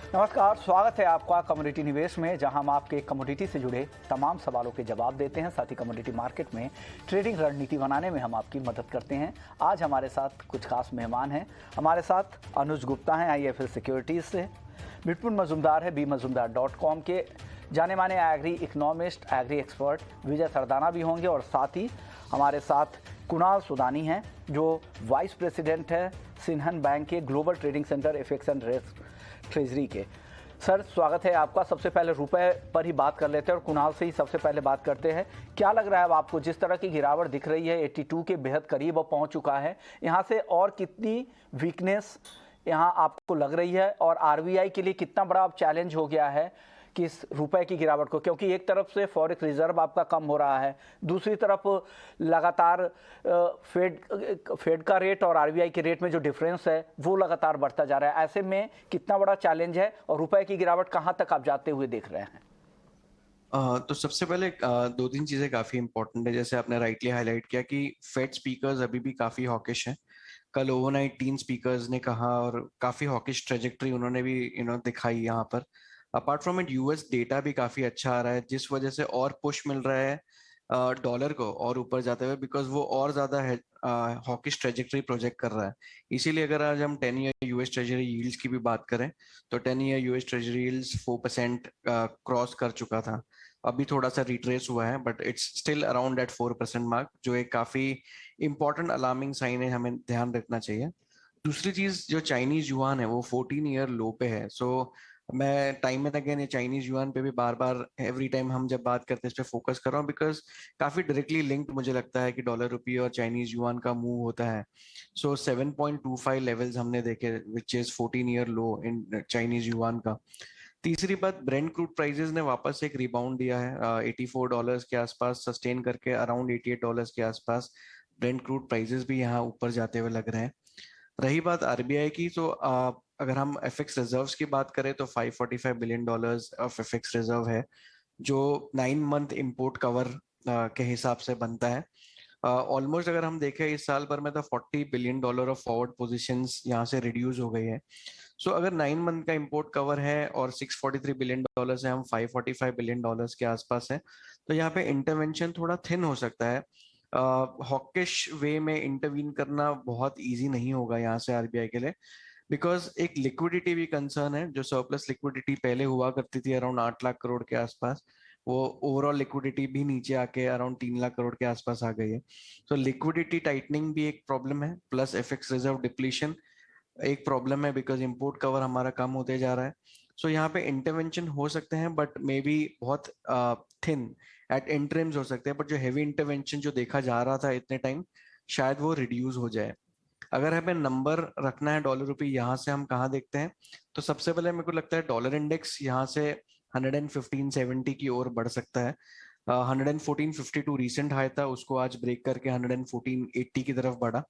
नमस्कार, स्वागत है आपका कमोडिटी निवेश में, जहां हम आपके कमोडिटी से जुड़े तमाम सवालों के जवाब देते हैं। साथ ही कमोडिटी मार्केट में ट्रेडिंग रणनीति बनाने में हम आपकी मदद करते हैं। आज हमारे साथ कुछ खास मेहमान हैं। हमारे साथ अनुज गुप्ता हैं IIFL सिक्योरिटीज़ से, विपुल मजुमदार है bmazumdar.com के जाने माने एग्री इकोनॉमिस्ट, एग्री एक्सपर्ट विजय सरदाना भी होंगे, और साथ ही हमारे साथ कुणाल सुदानी हैं जो वाइस प्रेसिडेंट है सिन्हन बैंक के global trading centre FX and risk treasury के। सर, स्वागत है आपका। सबसे पहले रुपए पर ही बात कर लेते हैं और कुणाल से ही सबसे पहले बात करते हैं। क्या लग रहा है अब आपको, जिस तरह की गिरावट दिख रही है 82 के बेहद करीब अब पहुंच चुका है, यहाँ से और कितनी वीकनेस यहाँ आपको लग रही है, और RBI के लिए कितना बड़ा अब चैलेंज हो गया है कि इस रुपए की गिरावट को, क्योंकि एक तरफ से फॉरेक्स रिजर्व आपका कम हो रहा है, दूसरी तरफ लगातार फेड का रेट और RBI के रेट में जो डिफरेंस है वो लगातार बढ़ता जा रहा है। ऐसे में कितना बड़ा चैलेंज है और रुपए की गिरावट कहाँ तक आप जाते हुए देख रहे हैं? तो सबसे पहले दो तीन चीजें काफी इंपॉर्टेंट है। जैसे आपने राइटली हाईलाइट किया कि फेड स्पीकर्स अभी भी काफी हॉकिश हैं। कल ओवरनाइट 3 स्पीकर्स ने कहा और काफी हॉकिश ट्रेजेक्टरी उन्होंने भी दिखाई यहाँ पर। Apart from it US data भी काफी अच्छा आ रहा है, जिस वजह से और पुश मिल रहा है डॉलर को और ऊपर जाते हुए, बिकॉज वो और ज्यादा हॉकिश ट्रेजेक्टरी प्रोजेक्ट कर रहा है। इसीलिए अगर आज हम 10 ईयर US ट्रेजरी यील्ड्स की भी बात करें तो 10 year US treasury yields 4% cross कर चुका था। अभी थोड़ा सा रिट्रेस हुआ है, but it's still around at 4% mark, जो एक काफी इंपॉर्टेंट अलार्मिंग साइन है, हमें ध्यान रखना चाहिए। दूसरी चीज, जो चाइनीज युआन है वो 14 ईयर लो पे है। सो मैं टाइम एंड अगेन ये चाइनीज युआन पे भी बार बार एवरी टाइम हम जब बात करते हैं इस पे फोकस कर रहा हूँ, बिकॉज काफी डायरेक्टली लिंक्ड मुझे लगता है कि डॉलर रुपये और चाइनीज युआन का मूव होता है। सो 7.25 लेवल्स हमने देखे, which is 14 year low in Chinese yuan का। तीसरी बात, ब्रेंट क्रूड प्राइसेस ने वापस एक रिबाउंड दिया है, $84 के आसपास सस्टेन करके अराउंड $88 के आसपास ब्रेंट क्रूड प्राइसेस भी यहाँ ऊपर जाते हुए लग रहे हैं। रही बात RBI की, तो अगर हम FX रिजर्व्स की बात करें तो $545 बिलियन ऑफ FX रिजर्व है, जो 9 मंथ इंपोर्ट कवर के हिसाब से बनता है। ऑलमोस्ट अगर हम देखें इस साल भर में तो $40 बिलियन ऑफ फॉरवर्ड पोजीशंस यहाँ से रिड्यूस हो गई है। सो अगर 9 मंथ का इंपोर्ट कवर है और $643 बिलियन है, हम $545 बिलियन के आसपास है, तो यहाँ पे इंटरवेंशन थोड़ा थिन हो सकता है। हॉकिश वे में इंटरवीन करना बहुत इजी नहीं होगा यहाँ से RBI के लिए, बिकॉज एक लिक्विडिटी भी कंसर्न है। जो सरप्लस लिक्विडिटी पहले हुआ करती थी अराउंड 8 लाख करोड़ के आसपास, वो ओवरऑल लिक्विडिटी भी नीचे आके अराउंड 3 लाख करोड़ के आसपास आ गई है। तो लिक्विडिटी टाइटनिंग भी एक प्रॉब्लम है, प्लस FX रिजर्व डिप्लीशन एक प्रॉब्लम है, बिकॉज इंपोर्ट कवर हमारा कम होते जा रहा है। सो यहाँ पे इंटरवेंशन हो सकते हैं, बट मे बी बहुत थिन एट इंटरिम्स हो सकते हैं, बट जो हैवी इंटरवेंशन जो देखा जा रहा था इतने टाइम, शायद वो रिड्यूस हो जाए। अगर हमें नंबर रखना है डॉलर रुपये, यहाँ से हम कहाँ देखते हैं, तो सबसे पहले मेरे को लगता है डॉलर इंडेक्स यहाँ से 115.70 की ओर बढ़ सकता है। 114.52 रिसेंट हाई था, उसको आज ब्रेक करके 114.80 की तरफ बढ़ा,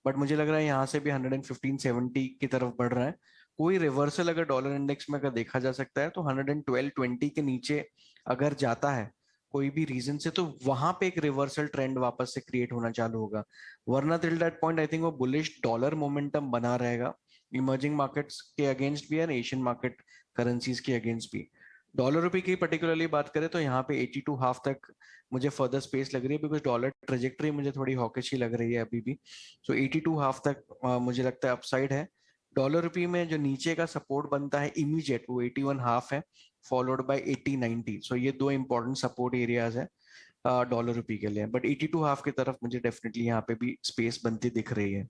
बट मुझे लग रहा है यहाँ से भी 115.70 की तरफ बढ़ रहा है। कोई रिवर्सल अगर डॉलर इंडेक्स में अगर देखा जा सकता है तो 112.20 के नीचे अगर जाता है कोई भी रीजन से, तो वहां पे एक रिवर्सल ट्रेंड वापस से क्रिएट होना चालू होगा। वरना till that point I think वो बुलिश डॉलर मोमेंटम बना रहेगा, इमर्जिंग मार्केट्स के अगेंस्ट भी और एशियन मार्केट करेंसीज के अगेंस्ट भी। डॉलर रुपए की पर्टिकुलरली बात करें तो यहाँ पे 82 हाफ तक मुझे फर्दर स्पेस लग रही है, बिकॉज डॉलर ट्रेजेक्टरी मुझे थोड़ी हॉकिश ही लग रही है अभी भी। सो 82 हाफ तक मुझे लगता है अपसाइड है। डॉलर रुपये में जो नीचे का सपोर्ट बनता है इमीडिएट, वो 81 हाफ है, फॉलोड बाय 80-90। सो ये दो इंपॉर्टेंट सपोर्ट एरियाज है डॉलर रुपये के लिए, बट 82 हाफ की तरफ मुझे डेफिनेटली यहाँ पे भी स्पेस बनती दिख रही है।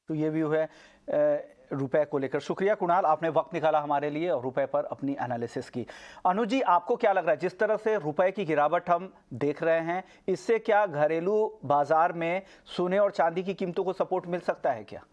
तो ये व्यू है रुपए को लेकर। शुक्रिया कुणाल, आपने वक्त निकाला हमारे लिए और रुपए पर अपनी एनालिसिस की। अनुज जी, आपको क्या लग रहा है, जिस तरह से रुपए की गिरावट हम देख रहे हैं, इससे क्या घरेलू बाजार में सोने और चांदी की कीमतों को सपोर्ट मिल सकता है क्या?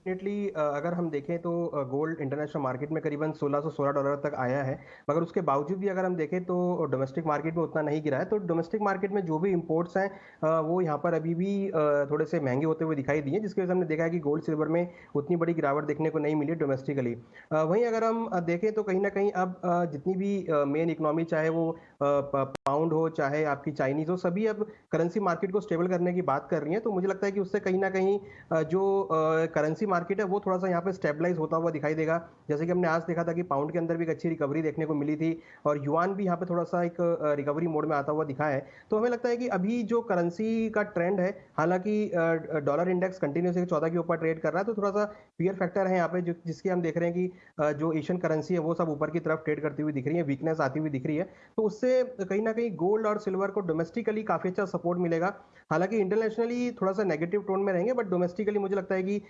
डेफिनेटली अगर हम देखें तो गोल्ड इंटरनेशनल मार्केट में करीबन $1616 तक आया है, मगर उसके बावजूद भी अगर हम देखें तो डोमेस्टिक मार्केट में उतना नहीं गिरा है। तो डोमेस्टिक मार्केट में जो भी इंपोर्ट्स हैं वो यहाँ पर अभी भी थोड़े से महंगे होते हुए दिखाई दिए, जिसकी वजह से हमने देखा है कि गोल्ड सिल्वर में उतनी बड़ी गिरावट देखने को नहीं मिली डोमेस्टिकली। वहीं अगर हम देखें तो कहीं ना कहीं अब जितनी भी मेन इकोनॉमी, चाहे वो पाउंड हो चाहे आपकी चाइनीज हो, सभी अब करेंसी मार्केट को स्टेबल करने की बात कर रही हैं। तो मुझे लगता है कि उससे कहीं ना कहीं जो करेंसी मार्केट है वो थोड़ा सा यहाँ पे स्टेबलाइज होता हुआ दिखाई देगा। जैसे कि हमने आज देखा था कि पाउंड के अंदर भी एक अच्छी रिकवरी देखने को मिली थी और युआन भी यहाँ पे थोड़ा सा एक रिकवरी मोड में आता हुआ दिखा है। तो हमें लगता है कि अभी जो करेंसी का ट्रेंड है, हालांकि डॉलर इंडेक्स कंटिन्यूसली 14 के ऊपर ट्रेड कर रहा है, तो थोड़ा सा फियर फैक्टर है यहाँ पे जिसके हम देख रहे हैं कि जो एशियन करेंसी है वो सब ऊपर की तरफ ट्रेड करती हुई दिख रही है, वीकनेस आती हुई दिख रही है। तो उससे कहीं ना कहीं गोल्ड और सिल्वर को डोमेस्टिकली काफी अच्छा सपोर्ट मिलेगा। हालांकि इंटरनेशनली थोड़ा सा नेगेटिव टोन में रहेंगे, बट डोमेस्टिकली मुझे लगता है कि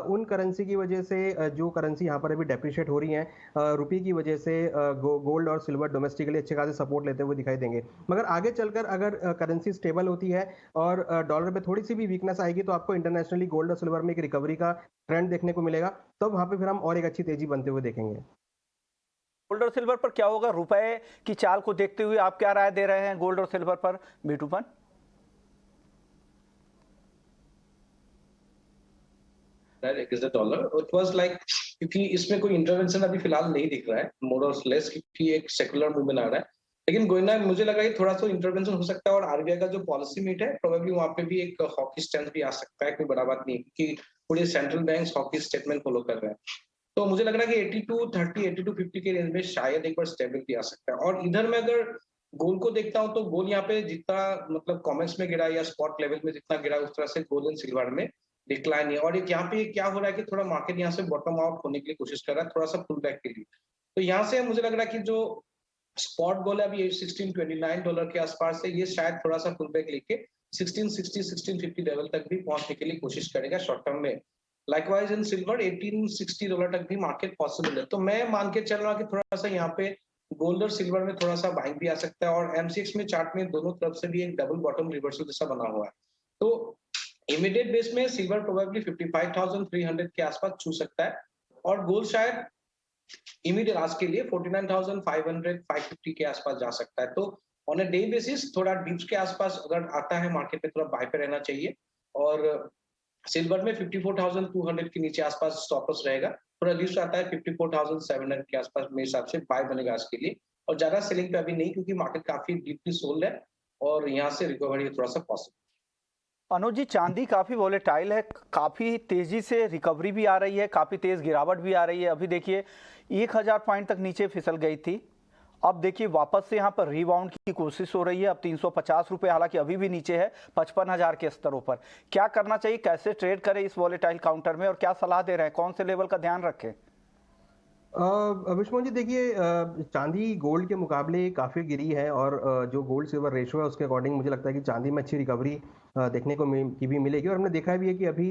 उन करेंसी की वजह से जो करेंसी यहाँ पर अभी डेप्रिशिएट हो रही है रुपये की वजह से, गोल्ड और सिल्वर डोमेस्टिकली अच्छे खासे सपोर्ट लेते हुए दिखाई देंगे। मगर आगे चलकर अगर करेंसी स्टेबल होती है और डॉलर पे थोड़ी सी भी वीकनेस आएगी तो आपको इंटरनेशनली गोल्ड और सिल्वर में एक रिकवरी का ट्रेंड देखने को मिलेगा। तब वहां पे फिर हम और एक अच्छी तेजी बनते हुए देखेंगे। गोल्ड और सिल्वर पर क्या होगा, रुपए की चाल को देखते हुए आप क्या राय दे रहे हैं गोल्ड और सिल्वर पर, बीटूपन? डॉलर इट वाज लाइक, क्योंकि इसमें कोई इंटरवेंशन अभी फिलहाल नहीं दिख रहा है, मोर और लेस, क्योंकि एक सेकुलर मूवमेंट आ रहा है। लेकिन गोइना मुझे लगा कि थोड़ा सा इंटरवेंशन हो सकता है और आरबीआई का जो पॉलिसी मीट है प्रोबेबली वहां पे भी एक हॉकी स्टैंड भी आ सकता है। कोई बड़ा बात नहीं, क्योंकि पूरे central banks hockey statement follow कर रहे हैं। तो मुझे लग रहा है कि 82-30, 82-50 के रेंज में शायद एक बार स्टेबिलिटी आ सकता है। और इधर में अगर गोल्ड को देखता हूँ तो गोल्ड यहाँ पे जितना मतलब कॉमेंट्स में गिरा या स्पॉट लेवल में जितना गिरा, उस तरह से गोल्ड एंड सिल्वर में डिक्लाइन है। और एक यहाँ पे क्या हो रहा है कि थोड़ा मार्केट यहाँ से बॉटम आउट होने के लिए कोशिश कर रहा है, थोड़ा सा पुल बैक के लिए। तो यहाँ से मुझे लग रहा है कि जो स्पॉट गोल्ड है अभी $1629 के आसपास से, ये शायद थोड़ा सा पुल बैक लेके 1660 1650 लेवल तक भी पहुंचने के लिए कोशिश करेगा शॉर्ट टर्म में। लाइकवाइज इन सिल्वर $1860 तक भी मार्केट पॉसिबल है। तो मैं मान के चल रहा हूँ कि थोड़ा सा यहाँ पे गोल्ड और सिल्वर में थोड़ा सा बाइंग भी आ सकता है। और एमसीएक्स में चार्ट में दोनों तरफ से भी एक डबल बॉटम रिवर्सल जैसा बना हुआ है। तो इमीडिएट बेस में सिल्वर प्रोबेबली 55,300 के आसपास छू सकता है और गोल्ड शायद इमीडिएट आज के लिए 49,500 550 के आसपास जा सकता है। तो ऑन अ डे बेसिस थोड़ा डिप्स के आसपास अगर आता है मार्केट में, थोड़ा बाय पे रहना चाहिए। और सिल्वर में 54,200 के नीचे आसपास स्टॉप लॉस रहेगा। थोड़ा डिप्स आता है 54,700 के आसपास, मेरे हिसाब से बाय बनेगा आज के लिए। और ज्यादा सेलिंग पे अभी नहीं, क्योंकि मार्केट काफी डीपली सोल्ड है और यहाँ से रिकवरी थोड़ा सा पॉसिबल। अनुज जी, चांदी काफी वोलेटाइल है, काफी तेजी से रिकवरी भी आ रही है, काफी तेज गिरावट भी आ रही है। अभी देखिए 1000 पॉइंट तक नीचे फिसल गई थी, अब देखिए वापस से यहाँ पर रीबाउंड की कोशिश हो रही है। अब 350 रुपए, हालांकि अभी भी नीचे है 55,000 के स्तरों पर। क्या करना चाहिए, कैसे ट्रेड करें इस वोलेटाइल काउंटर में, और क्या सलाह दे रहे हैं, कौन से लेवल का ध्यान रखें? विष्णु जी देखिए, चांदी गोल्ड के मुकाबले काफ़ी गिरी है और जो गोल्ड सिल्वर रेशो है उसके अकॉर्डिंग मुझे लगता है कि चांदी में अच्छी रिकवरी देखने को की भी मिलेगी। और हमने देखा भी है कि अभी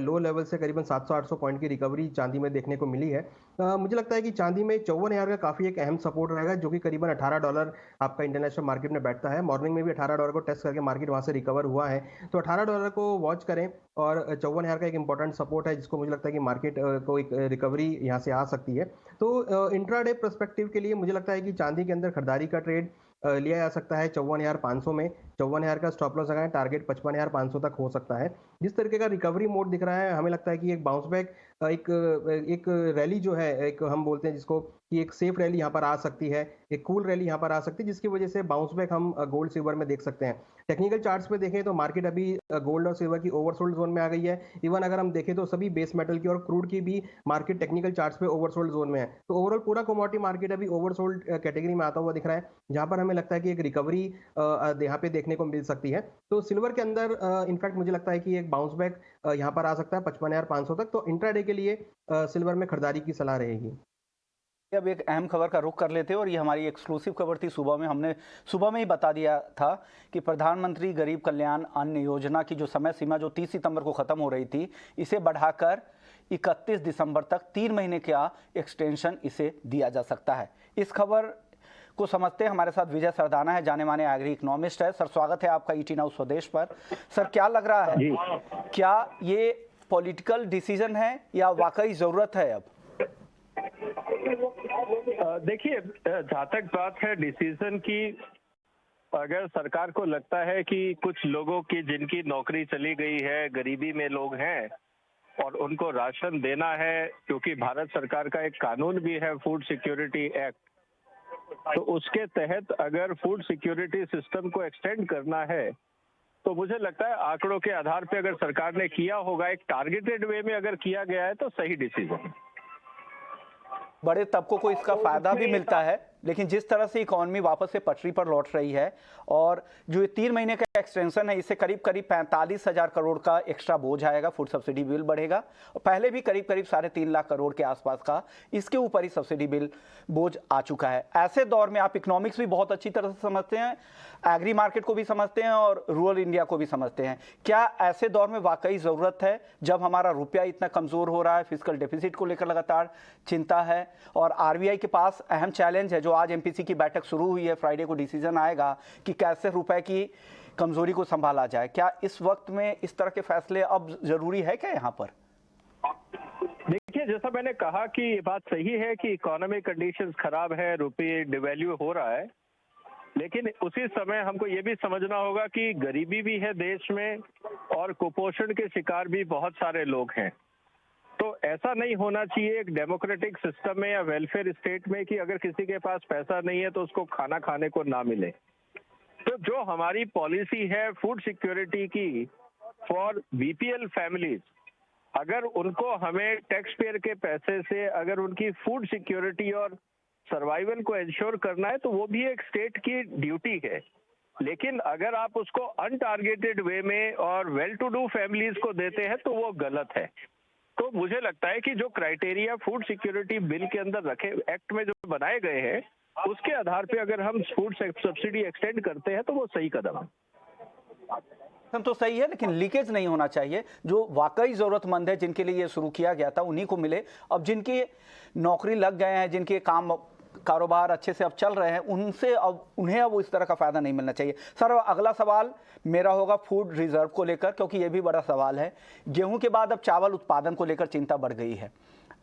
लो लेवल से करीबन 700-800 पॉइंट की रिकवरी चांदी में देखने को मिली है। मुझे लगता है कि चांदी में 54,000 का काफ़ी एक अहम सपोर्ट रहेगा, जो कि करीबन $18 आपका इंटरनेशनल मार्केट में बैठता है। मॉर्निंग में भी $18 को टेस्ट करके मार्केट वहाँ से रिकवर हुआ है, तो $18 को वॉच करें। और 54,000 का एक इंपॉर्टेंट सपोर्ट है जिसको मुझे लगता है कि मार्केट को एक रिकवरी यहाँ से आ सकती है। तो इंट्राडे पर्सपेक्टिव के लिए मुझे लगता है कि चांदी के अंदर खरीदारी का ट्रेड लिया जा सकता है 54,500 में। 54,000 का स्टॉप लॉस लगाएं, टारगेट 55,500 तक हो सकता है। जिस तरीके का रिकवरी मोड दिख रहा है, हमें लगता है कि एक बाउंस बैक, एक रैली जो है, एक हम बोलते हैं जिसको कि एक सेफ रैली यहाँ पर आ सकती है, एक कूल रैली यहाँ पर आ सकती है, जिसकी वजह से बाउंस बैक हम गोल्ड सिल्वर में देख सकते हैं। टेक्निकल चार्ट्स पे देखें तो मार्केट अभी गोल्ड और सिल्वर की ओवरसोल्ड जोन में आ गई है। इवन अगर हम देखें तो सभी बेस मेटल की और क्रूड की भी मार्केट टेक्निकल चार्ट्स पे ओवरसोल्ड जोन में है। तो ओवरऑल पूरा कमोडिटी मार्केट अभी ओवरसोल्ड कैटेगरी में आता हुआ दिख रहा है, जहां पर हमें लगता है कि एक रिकवरी यहाँ पे देखने को मिल सकती है। तो सिल्वर के अंदर इनफैक्ट मुझे लगता है कि एक बाउंस बैक यहाँ पर आ सकता है 55,500 तक। तो इंट्राडे के लिए सिल्वर में खरीदारी की सलाह रहेगी। अब एक अहम खबर का रुख कर लेते हैं, और ये हमारी एक्सक्लूसिव खबर थी। सुबह में हमने सुबह में ही बता दिया था कि प्रधानमंत्री गरीब कल्याण अन्न योजना की जो समय सीमा जो 30 सितंबर को ख़त्म हो रही थी, इसे बढ़ाकर 31 दिसंबर तक 3 महीने का एक्सटेंशन इसे दिया जा सकता है। इस खबर को समझते हैं, हमारे साथ विजय सरदाना है, जाने माने एग्री इकोनॉमिस्ट है। सर, स्वागत है आपका ईटी नाउ स्वदेश पर। सर, क्या लग रहा है, क्या ये पॉलिटिकल डिसीजन है या वाकई ज़रूरत है? अब देखिए, जहाँ तक बात है डिसीजन की, अगर सरकार को लगता है कि कुछ लोगों की जिनकी नौकरी चली गई है, गरीबी में लोग हैं और उनको राशन देना है, क्योंकि भारत सरकार का एक कानून भी है फूड सिक्योरिटी एक्ट, तो उसके तहत अगर फूड सिक्योरिटी सिस्टम को एक्सटेंड करना है तो मुझे लगता है आंकड़ों के आधार पे अगर सरकार ने किया होगा, एक टारगेटेड वे में अगर किया गया है तो सही डिसीजन। बड़े तबकों को इसका फायदा भी मिलता है, लेकिन जिस तरह से इकोनॉमी वापस से पटरी पर लौट रही है और जो ये 3 महीने का एक्सटेंशन है, इससे करीब करीब 45,000 करोड़ का एक्स्ट्रा बोझ आएगा, फूड सब्सिडी बिल बढ़ेगा। और पहले भी करीब करीब 3.5 लाख करोड़ के आसपास का इसके ऊपर ही सब्सिडी बिल बोझ आ चुका है। ऐसे दौर में आप इकोनॉमिक्स भी बहुत अच्छी तरह से समझते हैं, एग्री मार्केट को भी समझते हैं और रूरल इंडिया को भी समझते हैं। क्या ऐसे दौर में वाकई ज़रूरत है, जब हमारा रुपया इतना कमज़ोर हो रहा है, फिजिकल डेफिसिट को लेकर लगातार चिंता है और आरबीआई के पास अहम चैलेंज है, जो आज एमपीसी की बैठक शुरू हुई है, फ्राइडे को डिसीजन आएगा कि कैसे रुपए की कमजोरी को संभाला जाए। क्या इस वक्त में इस तरह के फैसले अब जरूरी है क्या यहाँ पर? देखिए, जैसा मैंने कहा कि ये बात सही है कि इकोनॉमिक कंडीशंस खराब है, रुपये डिवैल्यू हो रहा है, लेकिन उसी समय हमको ये भी समझना होगा कि गरीबी भी है देश में और कुपोषण के शिकार भी बहुत सारे लोग हैं। तो ऐसा नहीं होना चाहिए एक डेमोक्रेटिक सिस्टम में या वेलफेयर स्टेट में कि अगर किसी के पास पैसा नहीं है तो उसको खाना खाने को ना मिले। तो जो हमारी पॉलिसी है फूड सिक्योरिटी की फॉर बीपीएल फैमिलीज, अगर उनको हमें टैक्स पेयर के पैसे से अगर उनकी फूड सिक्योरिटी और सर्वाइवल को इंश्योर करना है तो वो भी एक स्टेट की ड्यूटी है। लेकिन अगर आप उसको अनटारगेटेड वे में और वेल टू डू फैमिलीज को देते हैं तो वो गलत है। तो मुझे लगता है कि जो क्राइटेरिया फूड सिक्योरिटी बिल के अंदर रखे, एक्ट में जो बनाए गए हैं, उसके आधार पे अगर हम फूड सब्सिडी एक्सटेंड करते हैं तो वो सही कदम है। तो सही है, लेकिन लीकेज नहीं होना चाहिए। जो वाकई जरूरतमंद है, जिनके लिए ये शुरू किया गया था, उन्हीं को मिले। अब जिनकी नौकरी लग गए हैं, जिनके काम कारोबार अच्छे से अब चल रहे हैं, उन्हें अब इस तरह का फायदा नहीं मिलना चाहिए। सर, अगला सवाल मेरा होगा फूड रिजर्व को लेकर, क्योंकि ये भी बड़ा सवाल है। गेहूं के बाद अब चावल उत्पादन को लेकर चिंता बढ़ गई है।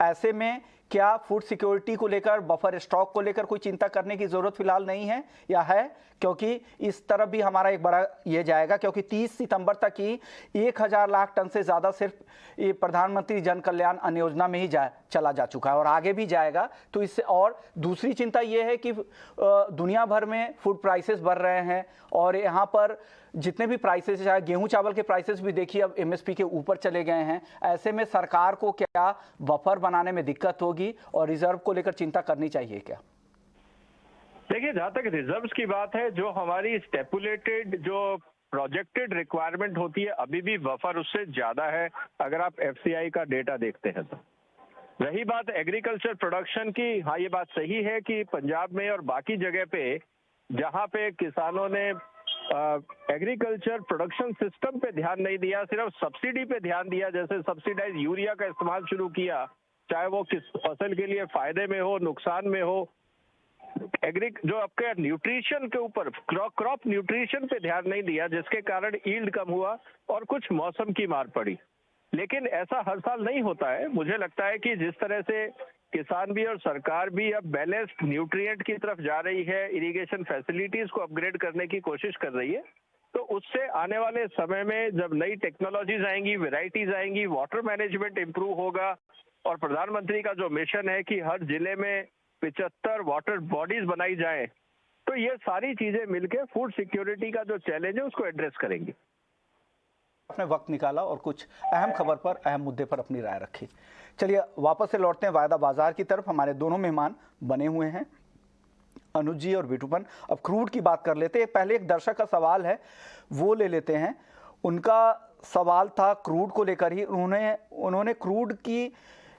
ऐसे में क्या फूड सिक्योरिटी को लेकर, बफर स्टॉक को लेकर कोई चिंता करने की जरूरत फिलहाल नहीं है, या है? क्योंकि इस तरफ भी हमारा एक बड़ा ये जाएगा, क्योंकि 30 सितंबर तक ही 1000 लाख टन से ज़्यादा सिर्फ ये प्रधानमंत्री जन कल्याण अन्न योजना में ही चला जा चुका है और आगे भी जाएगा। तो इससे और दूसरी चिंता ये है कि दुनिया भर में फूड प्राइसेस बढ़ रहे हैं और यहाँ पर जितने भी प्राइसेस, चाहे गेहूं चावल के प्राइसेस भी देखिए अब एमएसपी के ऊपर चले गए हैं। ऐसे में सरकार को क्या बफर बनाने में दिक्कत होगी और रिजर्व को लेकर चिंता करनी चाहिए क्या? देखिए, जहां तक रिजर्व्स की बात है, जो हमारी स्टेपुलेटेड जो प्रोजेक्टेड रिक्वायरमेंट होती है, अभी भी बफर उससे ज्यादा है अगर आप एफसीआई का डेटा देखते हैं तो। रही बात एग्रीकल्चर प्रोडक्शन की, हाँ ये बात सही है कि पंजाब में और बाकी जगह पे जहां पे किसानों ने एग्रीकल्चर प्रोडक्शन सिस्टम पे ध्यान नहीं दिया, सिर्फ सब्सिडी पे ध्यान दिया, जैसे सब्सिडाइज यूरिया का इस्तेमाल शुरू किया, चाहे वो किस फसल के लिए फायदे में हो, नुकसान में हो, जो आपके न्यूट्रिशन के ऊपर, क्रॉप न्यूट्रिशन पे ध्यान नहीं दिया, जिसके कारण यील्ड कम हुआ और कुछ मौसम की मार पड़ी। लेकिन ऐसा हर साल नहीं होता है। मुझे लगता है कि जिस तरह से किसान भी और सरकार भी अब बैलेंस्ड न्यूट्रिएंट की तरफ जा रही है, इरिगेशन फैसिलिटीज को अपग्रेड करने की कोशिश कर रही है, तो उससे आने वाले समय में जब नई टेक्नोलॉजीज आएंगी, वेराइटीज आएंगी, वाटर मैनेजमेंट इंप्रूव होगा और प्रधानमंत्री का जो मिशन है कि हर जिले में 75 वाटर बॉडीज बनाई जाए, तो ये सारी चीजें मिलकर फूड सिक्योरिटी का जो चैलेंज है उसको एड्रेस करेंगी। आपने वक्त निकाला और कुछ अहम खबर पर, अहम मुद्दे पर अपनी राय रखी। चलिए वापस से लौटते हैं वायदा बाजार की तरफ। हमारे दोनों मेहमान बने हुए हैं, अनुज जी और विटुपन। अब क्रूड की बात कर लेते हैं। पहले एक दर्शक का सवाल है, वो ले लेते हैं। उनका सवाल था क्रूड को लेकर ही। उन्होंने क्रूड की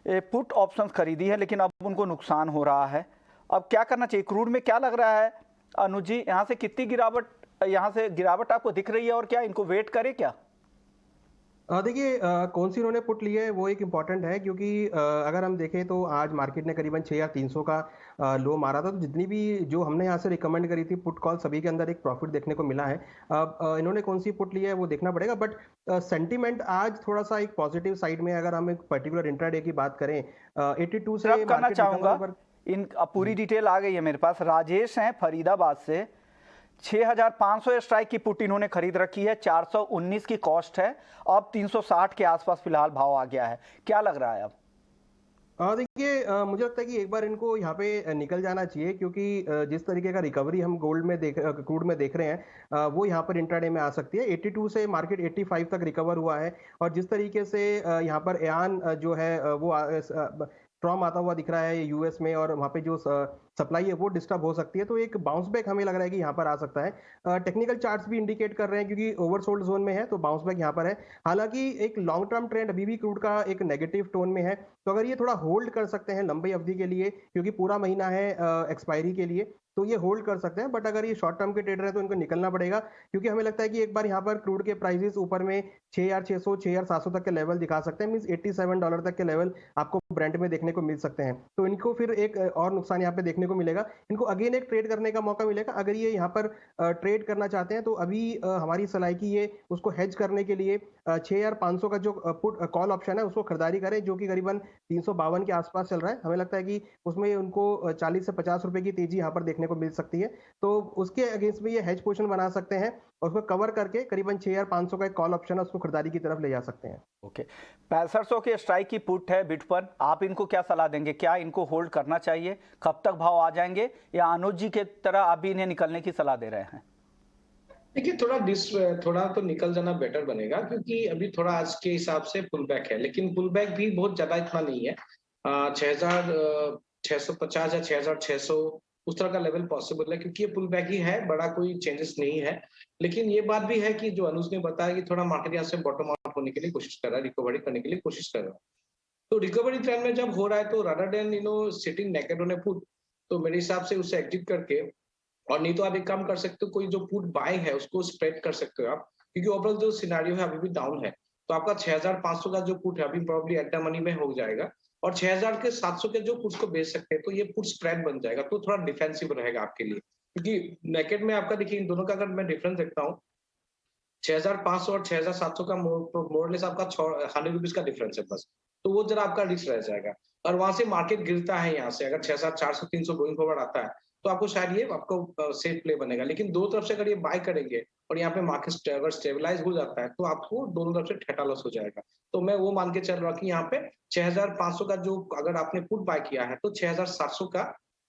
पुट ऑप्शंस खरीदी है, लेकिन अब उनको नुकसान हो रहा है। अब क्या करना चाहिए? क्रूड में क्या लग रहा है अनुज जी, यहाँ से कितनी गिरावट आपको दिख रही है और क्या इनको वेट करे क्या? देखिए, कौन सी उन्होंने पुट ली है वो एक इम्पॉर्टेंट है, क्योंकि अगर हम देखें तो आज मार्केट ने करीबन 6300 का लो मारा था। तो जितनी भी जो हमने यहाँ से रिकमेंड करी थी पुट कॉल, सभी के अंदर एक प्रॉफिट देखने को मिला है। इन्होंने कौन सी पुट ली है वो देखना पड़ेगा, बट सेंटीमेंट आज थोड़ा सा एक पॉजिटिव साइड में। अगर हम एक पर्टिकुलर इंट्राडे की बात करें, 82 से करना चाहूंगा, इन पूरी डिटेल आ गई है मेरे पास। राजेश हैं फरीदाबाद से, 6500 स्ट्राइक की पुट इन्होंने खरीद रखी है, 419 की कॉस्ट है, अब 360 के आसपास फिलहाल भाव आ गया है। क्या लग रहा है अब? देखिए, मुझे लगता है कि एक बार इनको यहाँ पे निकल जाना चाहिए, क्योंकि जिस तरीके का रिकवरी हम गोल्ड में क्रूड में देख रहे हैं, वो यहाँ पर इंट्राडे में आ सकती है। 82 से मार्केट 85 तक रिकवर हुआ है, और जिस तरीके से यहाँ पर एआन जो है वो स्ट्रॉन्ग आता हुआ दिख रहा है यूएस में, और वहाँ पे जो सप्लाई है वो डिस्टर्ब हो सकती है, तो एक बाउंस बैक हमें लग रहा है कि यहाँ पर आ सकता है। टेक्निकल चार्ट्स भी इंडिकेट कर रहे हैं, क्योंकि ओवरसोल्ड जोन में है, तो बाउंस बैक यहाँ पर है। हालांकि एक लॉन्ग टर्म ट्रेंड अभी भी क्रूड का एक नेगेटिव टोन में है, तो अगर ये थोड़ा होल्ड कर सकते हैं लंबी अवधि के लिए, क्योंकि पूरा महीना है एक्सपायरी के लिए, तो ये होल्ड कर सकते हैं। बट अगर ये शॉर्ट टर्म के ट्रेडर है तो इनको निकलना पड़ेगा, क्योंकि हमें लगता है कि एक बार यहाँ पर क्रूड के प्राइसेस ऊपर में 6,600 6,700 तक के लेवल दिखा सकते हैं, मींस $87 तक के लेवल आपको ब्रेंट में देखने को मिल सकते हैं। तो इनको फिर एक और नुकसान यहाँ पे देखने को मिलेगा, इनको अगेन एक ट्रेड करने का मौका मिलेगा। अगर ये यहाँ पर ट्रेड करना चाहते हैं, तो अभी हमारी सलाह है कि ये उसको हेज करने के लिए 6,500 का जो पुट कॉल ऑप्शन है उसको खरीदारी करें, जो कि करीबन 352 के आसपास चल रहा है। हमें लगता है कि उसमें उनको 40 से 50 रुपए की तेजी यहाँ पर देखने को मिल सकती है, तो उसके अगेंस्ट में ये हेज पोजीशन बना सकते हैं, और उसको कवर करके करीबन 6,500 का एक कॉल ऑप्शन है उसको खरीदारी की तरफ ले जा सकते हैं। ओके, 6500 के स्ट्राइक की पुट है बिटकॉइन, आप इनको क्या सलाह देंगे? क्या इनको होल्ड करना चाहिए? कब तक भाव आ जाएंगे, या अनुज जी के तरह आप भी इन्हें निकलने की सलाह दे रहे हैं? देखिए, थोड़ा तो निकल जाना बेटर बनेगा, क्योंकि अभी थोड़ा आज के हिसाब से पुल बैक है, लेकिन पुल बैक भी बहुत ज्यादा इतना नहीं है। 6,650 या 6,600 उस तरह का लेवल पॉसिबल है, क्योंकि ये पुल बैक ही है, बड़ा कोई चेंजेस नहीं है। लेकिन ये बात भी है कि जो अनुज ने बताया कि थोड़ा मार्केट यहाँ से बॉटम आउट होने के लिए कोशिश कर रहा है, रिकवरी करने के लिए कोशिश कर रहा है। तो रिकवरी ट्रेंड में जब हो रहा है, तो rather than sitting naked on A put, तो मेरे हिसाब से उसे एग्जिट करके, और नहीं तो आप एक काम कर सकते हो, कोई जो पुट बाय है उसको स्प्रेड कर सकते हो आप, क्योंकि ओवरऑल जो सिनेरियो है अभी भी डाउन है। तो आपका 6,500 का जो पुट है अभी प्रॉब्ली एट द मनी में हो जाएगा, और 6,700 के जो पुट्स को बेच सकते हैं, तो ये पुट स्प्रेड बन जाएगा, तो थोड़ा डिफेंसिव रहेगा आपके लिए। क्योंकि नेकेड में आपका देखिए, इन दोनों का अगर मैं डिफरेंस देखता हूँ, 6,500 और 6,700 का मोरलेस आपका 100 रुपीज का डिफरेंस है बस, तो वो जरा आपका रिस्क रह जाएगा। और वहां से मार्केट गिरता है, यहाँ से अगर 6,400 300 गोइंग फॉरवर्ड आता है, तो आपको शायद ये आपको सेफ प्ले बनेगा। लेकिन दो तरफ से अगर ये बाय करेंगे और यहाँ पे मार्केट अगर स्टेबलाइज हो जाता है, तो आपको दोनों तरफ से ठेटा लॉस हो जाएगा। तो मैं वो मान के चल रहा हूँ कि यहाँ पे 6,500 का जो अगर आपने पुट बाय किया है, तो 6,700 का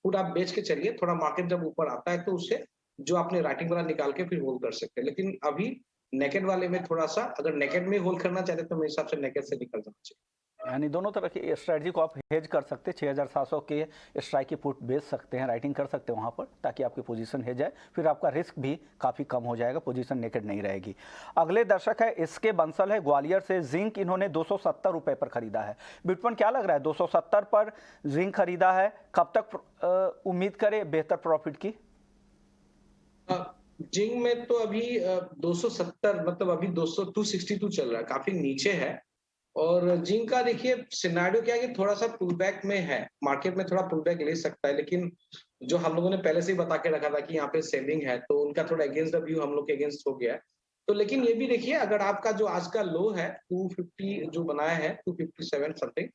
पुट आप बेच के चलिए। थोड़ा मार्केट जब ऊपर आता है, तो उससे जो आपने राइटिंग वाला निकाल के फिर होल्ड कर सकते हैं। लेकिन अभी नेकेड वाले में थोड़ा सा, अगर नेकेड में होल्ड करना चाहते तो मेरे हिसाब से नेकेड से निकल जाना चाहिए। यानी दोनों तरह की स्ट्रेटजी को आप हेज कर सकते हैं। 6,700 के स्ट्राइक की पुट बेच सकते हैं, राइटिंग कर सकते हैं वहाँ पर, ताकि आपकी पोजीशन हेज जाए, फिर आपका रिस्क भी काफ़ी कम हो जाएगा, पोजीशन नेकेड नहीं रहेगी। अगले दर्शक है इसके बंसल है ग्वालियर से। जिंक इन्होंने 270 रुपये पर खरीदा है। बिटकॉइन क्या लग रहा है, 270 पर जिंक खरीदा है, कब तक उम्मीद करें बेहतर प्रॉफिट की? जिंक में तो अभी 270, मतलब अभी 262 चल रहा है, काफी नीचे है। और जिंक का देखिए सिनेरियो क्या है कि थोड़ा सा पुल बैक में है, मार्केट में थोड़ा पुल बैक ले सकता है, लेकिन जो हम लोगों ने पहले से ही बता के रखा था कि यहाँ पे सेलिंग है, तो उनका थोड़ा अगेंस्ट द व्यू हम लोग के अगेंस्ट हो गया है। तो लेकिन ये भी देखिए, अगर आपका जो आज का लो है 250 जो बनाया है 257 समथिंग,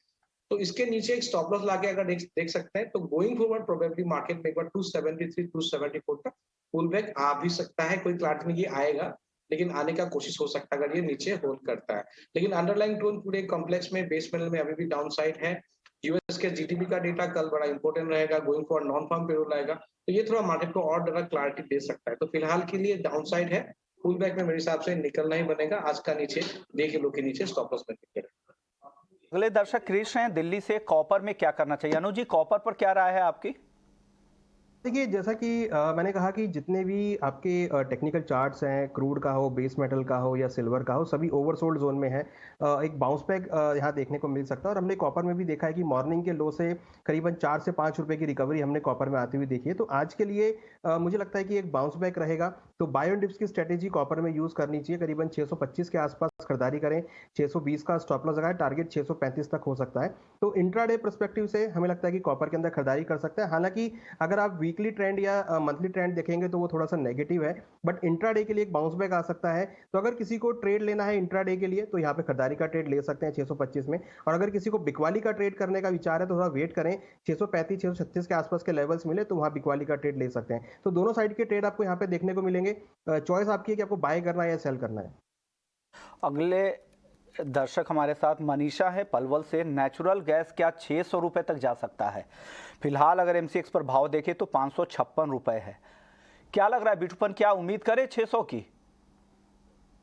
तो इसके नीचे एक स्टॉप लॉस लाके अगर देख सकते हैं, तो गोइंग फॉरवर्ड प्रोबेबली मार्केट में एक बार 273 274 तक पुल बैक आ भी सकता है। कोई क्लैरिटी नहीं आएगा, लेकिन आने का कोशिश हो सकता है अगर ये नीचे होल्ड करता है। लेकिन अंडरलाइंग टोन पूरे कॉम्प्लेक्स में, बेस मेटल में अभी भी डाउन साइड है। यूएस के जीडीपी का डेटा कल बड़ा इंपॉर्टेंट रहेगा, going for non farm payroll आएगा, तो ये थोड़ा मार्केट को और ज्यादा क्लैरिटी दे सकता है। तो फिलहाल के लिए डाउन साइड है, पुल बैक में मेरे हिसाब से निकलना ही बनेगा। आज का नीचे देख लो के नीचे स्टॉप लॉस में निकलेगा। अगले दर्शक क्रिश हैं दिल्ली से। कॉपर में क्या करना चाहिए? अनुज जी, कॉपर पर क्या राय है आपकी? देखिए, जैसा कि मैंने कहा कि जितने भी आपके टेक्निकल चार्ट्स हैं, क्रूड का हो, बेस मेटल का हो या सिल्वर का हो, सभी ओवरसोल्ड जोन में है। एक बाउंस बैक यहाँ देखने को मिल सकता है, और हमने कॉपर में भी देखा है कि मॉर्निंग के लो से करीबन 4 से 5 रुपए की रिकवरी हमने कॉपर में आती हुई देखी है। तो आज के लिए मुझे लगता है कि एक बाउंस बैक रहेगा, तो बाय ऑन डिप्स की स्ट्रेटेजी कॉपर में यूज करनी चाहिए। करीबन 625 के आसपास खरीदारी करें, 620 का स्टॉप लॉस लगाए, टारगेट 635 तक हो सकता है। तो इंट्राडे पर्सपेक्टिव से हमें लगता है कि कॉपर के अंदर खरीदारी कर सकते हैं। हालांकि अगर आप वीकली ट्रेंड या मंथली ट्रेंड देखेंगे तो वो थोड़ा सा नेगेटिव है, बट इंट्राडे के लिए एक बाउंस बैक आ सकता है। तो अगर किसी को ट्रेड लेना है इंट्राडे के लिए, तो यहाँ पे खरीदारी का ट्रेड ले सकते हैं 625 में। और अगर किसी को बिकवाली का ट्रेड करने का विचार है, तो थोड़ा वेट करें, 635 636 के आसपास के लेवल्स मिले तो वहाँ बिकवाली का ट्रेड ले सकते हैं। तो दोनों साइड के ट्रेड आपको यहाँ पे देखने को मिलेंगे। चॉइस आपकी है कि आपको बाय करना है या सेल करना है। अगले दर्शक हमारे साथ मनीषा है पलवल से। नेचुरल गैस क्या 600 रुपए तक जा सकता है? फिलहाल अगर एमसीएक्स पर भाव देखें तो 556 रुपए है। क्या लग रहा है बिटकॉइन, क्या उम्मीद करे 600 की?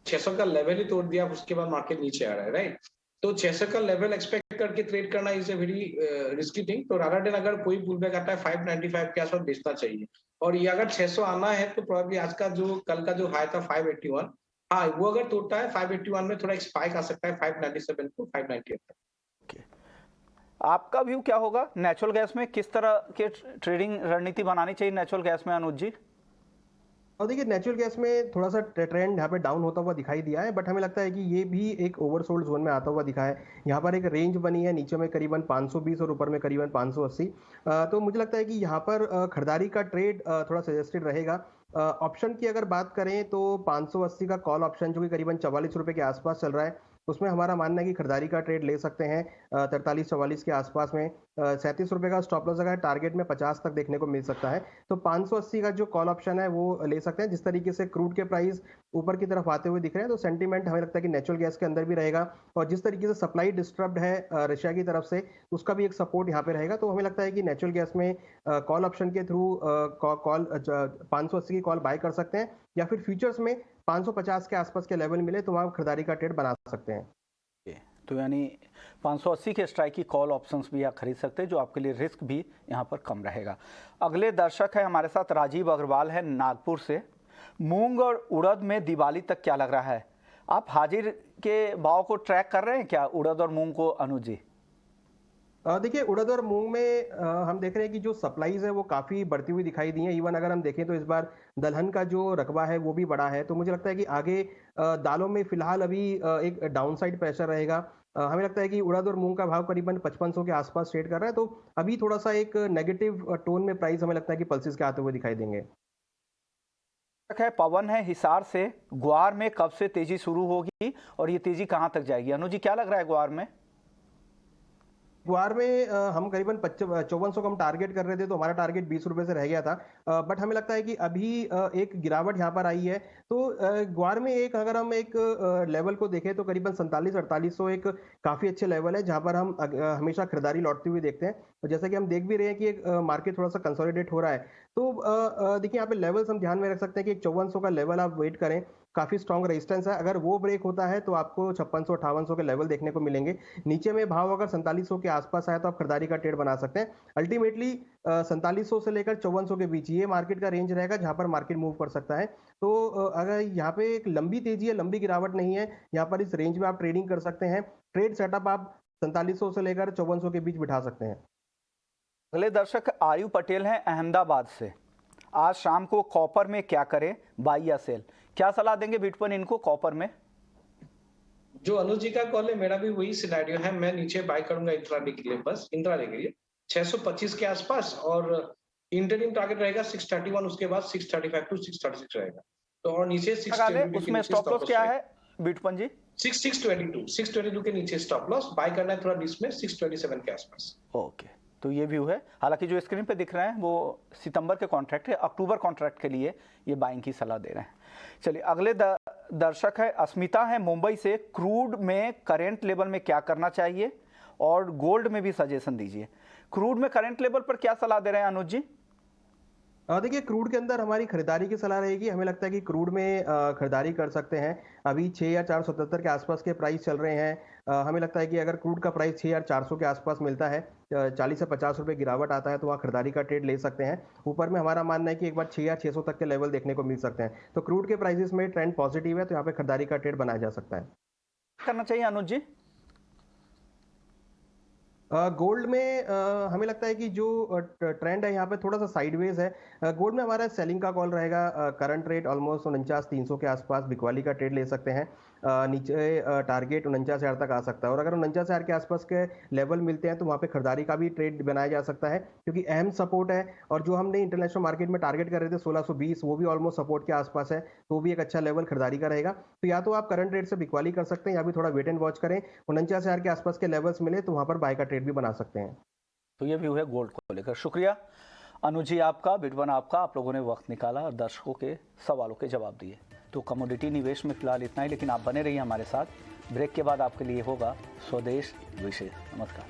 600 का लेवल ही तोड़ दिया, उसके बाद मार्केट नीचे आ रहा है, राइट? तो 600 का लेवल एक्सपेक्ट करके ट्रेड करना is a very risky thing. तो रादर देन अगर कोई पुल बैक आता है 595 के आसपास बेचना चाहिए। और ये अगर 600 आना है तो प्रोबेबली आज का जो कल का जो हाई था 581, हाँ वो अगर टूटता है 581 में थोड़ा एक स्पाइक आ सकता है 597 को 598 तक। आपका व्यू क्या होगा नेचुरल गैस में? किस तरह के ट्रेडिंग रणनीति बनानी चाहिए नेचुरल गैस में अनुज जी? और देखिए नेचुरल गैस में थोड़ा सा ट्रेंड यहाँ पे डाउन होता हुआ दिखाई दिया है, बट हमें लगता है कि ये भी एक ओवरसोल्ड जोन में आता हुआ दिखा है। यहाँ पर एक रेंज बनी है, नीचे में करीबन 520 और ऊपर में करीबन 580। तो मुझे लगता है कि यहाँ पर खरीदारी का ट्रेड थोड़ा सजेस्टेड रहेगा। ऑप्शन की अगर बात करें तो 580 का कॉल ऑप्शन जो कि करीबन 44 रुपए के आसपास चल रहा है, उसमें हमारा मानना है कि खरीदारी का ट्रेड ले सकते हैं 43-44 के आसपास में। 37 रुपए का स्टॉप लॉस अगर टारगेट में 50 तक देखने को मिल सकता है, तो 580 का जो कॉल ऑप्शन है वो ले सकते हैं। जिस तरीके से क्रूड के प्राइस ऊपर की तरफ आते हुए दिख रहे हैं, तो सेंटीमेंट हमें लगता है कि नेचुरल गैस के अंदर भी रहेगा। और जिस तरीके से सप्लाई डिस्टर्ब्ड है रशिया की तरफ से, उसका भी एक सपोर्ट यहाँ पे रहेगा। तो हमें लगता है कि नेचुरल गैस में कॉल ऑप्शन के थ्रू कॉल 580 की कॉल बाय कर सकते हैं, या फिर फ्यूचर्स में 550 के आसपास के लेवल मिले तो वहां खरीदारी का ट्रेड बना सकते हैं। तो यानी 580 के स्ट्राइक की कॉल ऑप्शंस भी आप खरीद सकते हैं, जो आपके लिए रिस्क भी यहाँ पर कम रहेगा। अगले दर्शक है हमारे साथ राजीव अग्रवाल है नागपुर से। मूंग और उड़द में दिवाली तक क्या लग रहा है? आप हाजिर के भाव को ट्रैक कर रहे हैं क्या, उड़द और मूंग को अनुज जी? देखिए उड़द और मूंग में हम देख रहे हैं कि जो सप्लाईज है वो काफी बढ़ती हुई दिखाई दी है। इवन अगर हम देखें तो इस बार दलहन का जो रकबा है वो भी बढ़ा है। तो मुझे लगता है कि आगे दालों में फिलहाल अभी एक डाउनसाइड प्रेशर रहेगा। हमें लगता है कि उड़द और मूंग का भाव करीबन 5500 के आसपास ट्रेड कर रहा है। तो अभी थोड़ा सा एक नेगेटिव टोन में प्राइस हमें लगता है कि पल्सेस के आते हुए दिखाई देंगे। है पवन है हिसार से। ग्वार में कब से तेजी शुरू होगी और ये तेजी कहां तक जाएगी? अनुज जी क्या लग रहा है ग्वार में? ग्वार में हम करीबन 5400 का हम टारगेट कर रहे थे, तो हमारा टारगेट 20 रुपए से रह गया था। बट हमें लगता है कि अभी एक गिरावट यहाँ पर आई है। तो ग्वार में एक अगर हम एक लेवल को देखें तो करीबन 47-4800 एक काफी अच्छे लेवल है, जहाँ पर हम हमेशा खरीदारी लौटती हुई देखते हैं। तो जैसा कि हम देख भी रहे हैं कि एक मार्केट थोड़ा सा कंसोलिडेट हो रहा है। तो देखिए यहाँ पे लेवल्स हम ध्यान में रख सकते हैं कि एक 5400 का लेवल आप वेट करें, काफी स्ट्रॉन्ग रेजिस्टेंस है। अगर वो ब्रेक होता है तो आपको 5600-5800 के लेवल देखने को मिलेंगे। नीचे में भाव अगर 4700 के आसपास आए तो आप खरीदारी का ट्रेड बना सकते हैं। अल्टीमेटली 4700 से लेकर 5400 के बीच ये मार्केट का रेंज रहेगा, जहां पर मार्केट मूव कर सकता है। तो अगर यहाँ पे एक लंबी तेजी है, लंबी गिरावट नहीं है, यहाँ पर इस रेंज में आप ट्रेडिंग कर सकते हैं। ट्रेड सेटअप आप 4700 से लेकर 5400 के बीच बिठा सकते हैं। अगले दर्शक आयु पटेल हैं अहमदाबाद से। आज शाम को कॉपर में क्या करें, बाई या सेल? क्या सलाह देंगे बिटकॉइन इनको कॉपर में? जो अनुज जी का कॉल है, मेरा भी वही सिनेरियो है। मैं नीचे बाय करूंगा इंट्राडे के लिए, बस इंट्राडे के लिए 625 के आसपास, और इंटरडे टारगेट रहेगा 631, उसके बाद 635 टू 636 रहेगा। तो और नीचे 622 उसमें स्टॉप लॉस क्या है बिटकॉइन जी? 622 के नीचे स्टॉप लॉस। बाय करना है थोड़ा बीच में 627 के आसपास। ओके, तो ये व्यू है। हालांकि जो स्क्रीन पे दिख रहे हैं वो सितंबर के कॉन्ट्रैक्ट है, अक्टूबर कॉन्ट्रैक्ट के लिए ये बाइंग की सलाह दे रहे हैं। चलिए अगले दर्शक है अस्मिता है मुंबई से। क्रूड में करंट लेवल में क्या करना चाहिए और गोल्ड में भी सजेशन दीजिए। क्रूड में करंट लेवल पर क्या सलाह दे रहे हैं अनुज जी? देखिए क्रूड के अंदर हमारी खरीदारी की सलाह रहेगी। हमें लगता है कि क्रूड में खरीदारी कर सकते हैं। अभी 6477 के आसपास के प्राइस चल रहे हैं। हमें लगता है कि अगर क्रूड का प्राइस 6400 के आसपास मिलता है, 40 से 50 रुपए गिरावट आता है, तो वहाँ खरीदारी का ट्रेड ले सकते हैं। ऊपर में हमारा मानना है कि एक बार 6600 तक के लेवल देखने को मिल सकते हैं। तो क्रूड के प्राइसेस में ट्रेंड पॉजिटिव है, तो यहाँ पे खरीदारी का ट्रेड बनाया जा सकता है। करना चाहिए अनुज जी? गोल्ड में हमें लगता है कि जो ट्रेंड है यहाँ पे थोड़ा सा साइडवेज है। गोल्ड में हमारा सेलिंग का कॉल रहेगा। करंट रेट ऑलमोस्ट 49,300 के आसपास बिकवाली का ट्रेड ले सकते हैं। नीचे टारगेट 49,000 तक आ सकता है, और अगर 49,000 के आसपास के लेवल मिलते हैं तो वहाँ पे खरीदारी का भी ट्रेड बनाया जा सकता है, क्योंकि अहम सपोर्ट है। और जो हमने इंटरनेशनल मार्केट में टारगेट कर रहे थे 1620, वो भी ऑलमोस्ट सपोर्ट के आसपास है, तो भी एक अच्छा लेवल खरीदारी का रहेगा। तो या तो आप करंट रेट से बिकवाली कर सकते हैं, या भी थोड़ा वेट एंड वॉच करें। 49,000 के आसपास के लेवल्स मिले तो वहाँ पर बाय का ट्रेड भी बना सकते हैं। तो ये व्यू है गोल्ड को लेकर। शुक्रिया अनुज जी आपका, बिटवन आपका, आप लोगों ने वक्त निकाला और दर्शकों के सवालों के जवाब दिए। तो कमोडिटी निवेश में फिलहाल इतना ही, लेकिन आप बने रहिए हमारे साथ। ब्रेक के बाद आपके लिए होगा स्वदेश विशेष। नमस्कार।